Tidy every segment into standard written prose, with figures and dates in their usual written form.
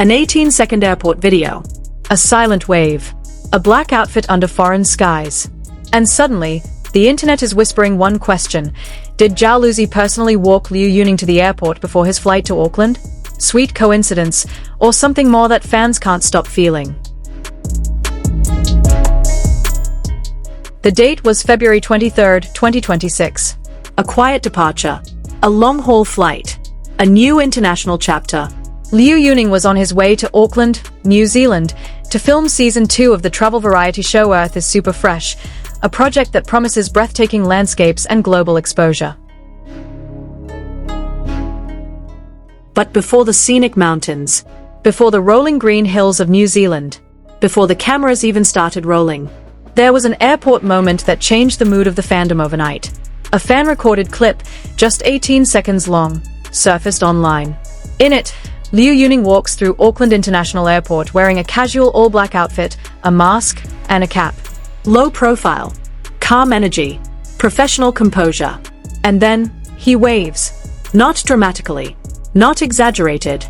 An 18-second airport video. A silent wave. A black outfit under foreign skies. And suddenly, the internet is whispering one question. Did Zhao Lusi personally walk Liu Yuning to the airport before his flight to Auckland? Sweet coincidence, or something more that fans can't stop feeling? The date was February 23, 2026. A quiet departure. A long-haul flight. A new international chapter. Liu Yuning was on his way to Auckland, New Zealand, to film Season 2 of the travel variety show Earth is Super Fresh, a project that promises breathtaking landscapes and global exposure. But before the scenic mountains, before the rolling green hills of New Zealand, before the cameras even started rolling, there was an airport moment that changed the mood of the fandom overnight. A fan-recorded clip, just 18 seconds long, surfaced online. In it, Liu Yuning walks through Auckland International Airport wearing a casual all-black outfit, a mask, and a cap. Low profile, calm energy, professional composure. And then, he waves. Not dramatically, not exaggerated.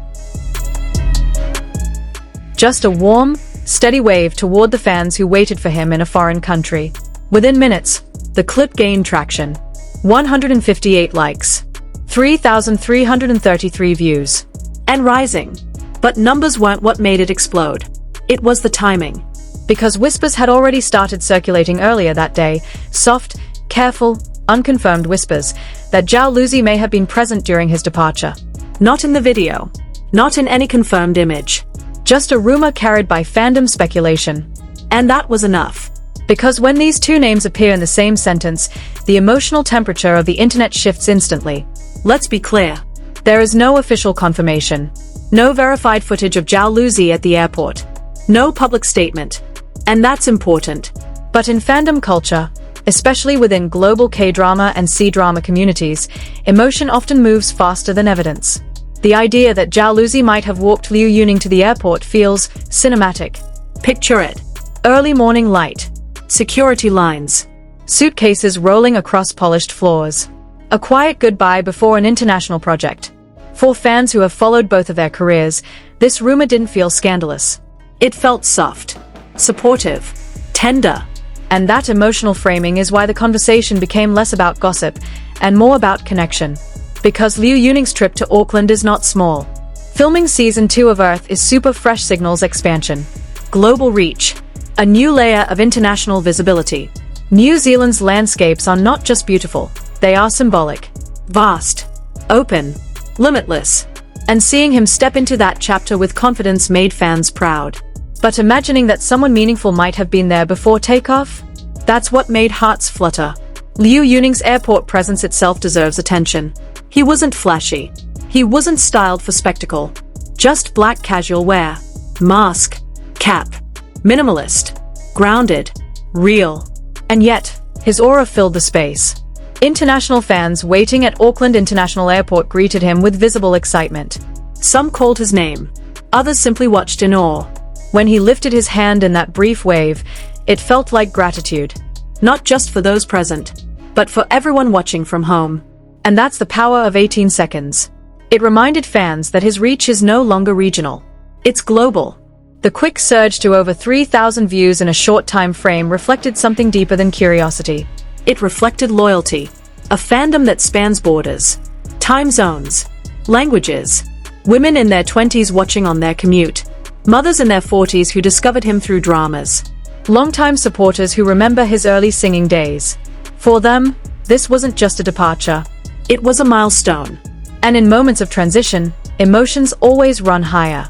Just a warm, steady wave toward the fans who waited for him in a foreign country. Within minutes, the clip gained traction. 158 likes. 3,333 views. And rising. But numbers weren't what made it explode. It was the timing. Because whispers had already started circulating earlier that day, soft, careful, unconfirmed whispers, that Zhao Lusi may have been present during his departure. Not in the video. Not in any confirmed image. Just a rumor carried by fandom speculation. And that was enough. Because when these two names appear in the same sentence, the emotional temperature of the internet shifts instantly. Let's be clear. There is no official confirmation. No verified footage of Zhao Lusi at the airport. No public statement. And that's important. But in fandom culture, especially within global K-drama and C-drama communities, emotion often moves faster than evidence. The idea that Zhao Lusi might have walked Liu Yuning to the airport feels cinematic. Picture it. Early morning light. Security lines. Suitcases rolling across polished floors. A quiet goodbye before an international project. For fans who have followed both of their careers, this rumor didn't feel scandalous. It felt soft, supportive, tender. And that emotional framing is why the conversation became less about gossip and more about connection. Because Liu Yuning's trip to Auckland is not small. Filming Season 2 of Earth is Super Fresh signals expansion. Global reach. A new layer of international visibility. New Zealand's landscapes are not just beautiful, they are symbolic. Vast. Open. Limitless. And seeing him step into that chapter with confidence made fans proud. But imagining that someone meaningful might have been there before takeoff? That's what made hearts flutter. Liu Yuning's airport presence itself deserves attention. He wasn't flashy. He wasn't styled for spectacle. Just black casual wear. Mask. Cap. Minimalist. Grounded. Real. And yet, his aura filled the space. International fans waiting at Auckland International Airport greeted him with visible excitement. Some called his name. Others simply watched in awe. When he lifted his hand in that brief wave, it felt like gratitude. Not just for those present, but for everyone watching from home. And that's the power of 18 seconds. It reminded fans that his reach is no longer regional. It's global. The quick surge to over 3,000 views in a short time frame reflected something deeper than curiosity. It reflected loyalty. A fandom that spans borders, time zones, languages. Women in their 20s watching on their commute. Mothers in their 40s who discovered him through dramas. Longtime supporters who remember his early singing days. For them, this wasn't just a departure. It was a milestone. And in moments of transition, emotions always run higher.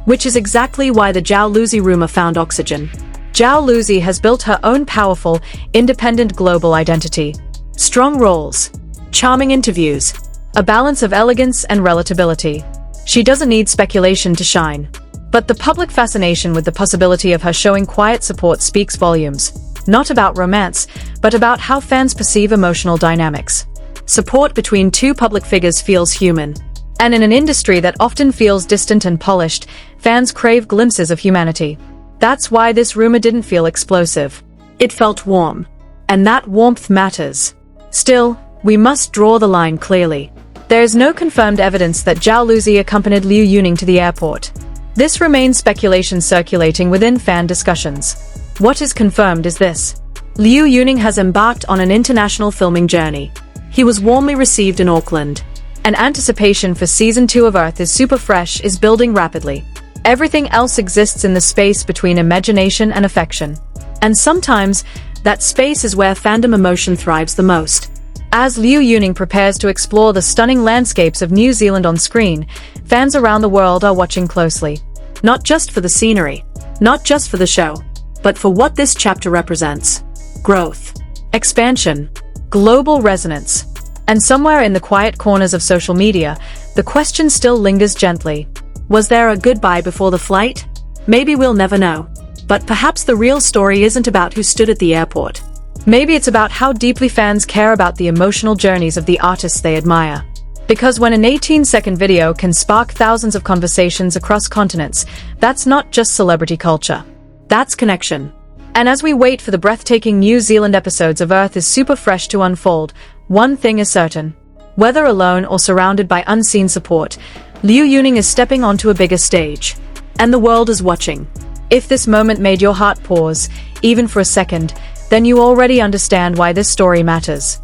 Which is exactly why the Zhao Lusi rumor found oxygen. Zhao Lusi has built her own powerful, independent global identity. Strong roles. Charming interviews. A balance of elegance and relatability. She doesn't need speculation to shine. But the public fascination with the possibility of her showing quiet support speaks volumes. Not about romance, but about how fans perceive emotional dynamics. Support between two public figures feels human. And in an industry that often feels distant and polished, fans crave glimpses of humanity. That's why this rumor didn't feel explosive. It felt warm. And that warmth matters. Still, we must draw the line clearly. There is no confirmed evidence that Zhao Lusi accompanied Liu Yuning to the airport. This remains speculation circulating within fan discussions. What is confirmed is this. Liu Yuning has embarked on an international filming journey. He was warmly received in Auckland. And anticipation for Season 2 of Earth is Super Fresh is building rapidly. Everything else exists in the space between imagination and affection. And sometimes, that space is where fandom emotion thrives the most. As Liu Yuning prepares to explore the stunning landscapes of New Zealand on screen, fans around the world are watching closely. Not just for the scenery, not just for the show, but for what this chapter represents. Growth, expansion, global resonance. And somewhere in the quiet corners of social media, the question still lingers gently. Was there a goodbye before the flight? Maybe we'll never know. But perhaps the real story isn't about who stood at the airport. Maybe it's about how deeply fans care about the emotional journeys of the artists they admire. Because when an 18-second video can spark thousands of conversations across continents, that's not just celebrity culture. That's connection. And as we wait for the breathtaking New Zealand episodes of Earth is Super Fresh to unfold, one thing is certain. Whether alone or surrounded by unseen support, Liu Yuning is stepping onto a bigger stage. And the world is watching. If this moment made your heart pause, even for a second, then you already understand why this story matters.